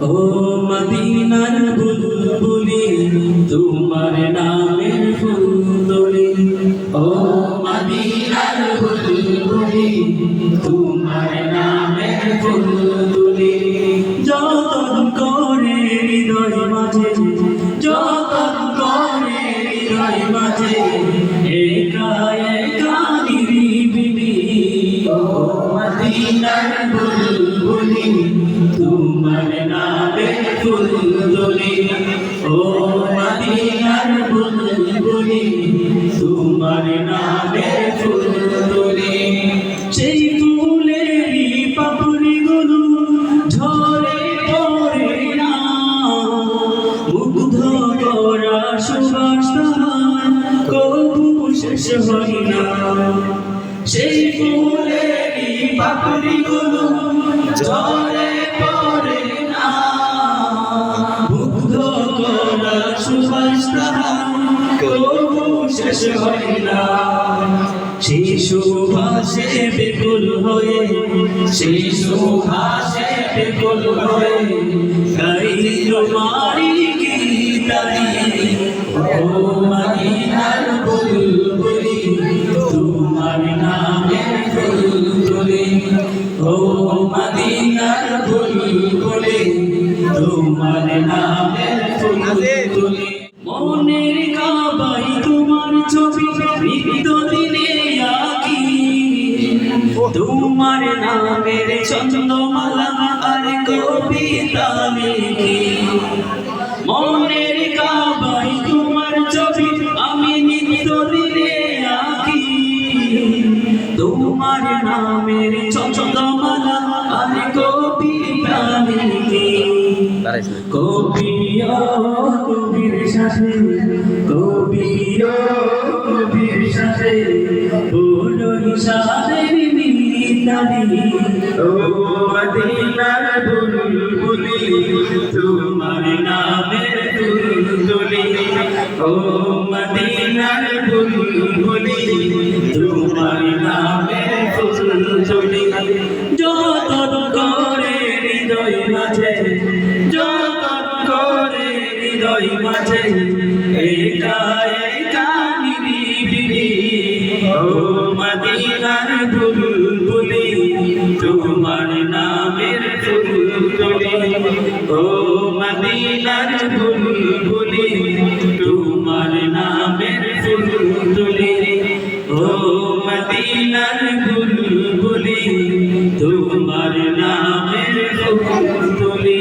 ও মদিনার বুলবুলি তোমার নামের ফুলতলি ও মদিনার বুলবুলি তোমার নামের ফুলতলি যতন করে হৃদয় মাঝে যতন করে হৃদয় মাঝে একা একা নিরিবিলি ও মদিনার বুলবুলি তোমার নামের ফুলতলি ও মদিনার বুলবুলি তোমার নামের ফুলতলি সেই ফুলেরই পাপড়িগুলো ঝরে পড়ে না মুগ্ধ করা সুবাস তাহার কবু শেষ হয় না সেই ফুলেরই পাপড়িগুলো ঝরে পড়ে না মুগ্ধ করা সুবাস তাহার কবু শেষ হয় না সেই সুভাষে বিপুল হয়ে সেই সুভাষে বিপুল হয়ে গাই তোমারি গীতারি ও মদিনার বুলবুলি তোমার নামের ফুলতলি ও মদিনার বুলবুলি তোমার নামের ফুলতলি মনের কাবাই তোমার ছবি নিত্য দিনে আঁকি তোমার নামের চন্দ্রমালা আর কবিতা লিখি মনের কাবাই তোমার ছবি আমি নিত্য দিনে আঁকি তোমার নামের চন্দ্রমালা আর কবিতা লিখি কবির সাথে কবির সাথে বলো সাদের মিতালি ও মদিনার বুলবুলি তোমার নামের ফুলতলি ও মদিনার বুলবুলি তোমার নামের ফুলতলি যতন করে হৃদয় মাঝে যতন করে হৃদয় মাঝে একা একা নিরিবিলি ও মদিনার বুলবুলি তোমার নামের ফুলতলি ও মদিনার বুলবুলি তোমার নামের ফুলতলি ও মদিনার বুলবুলি তোমার নামের ফুলতলি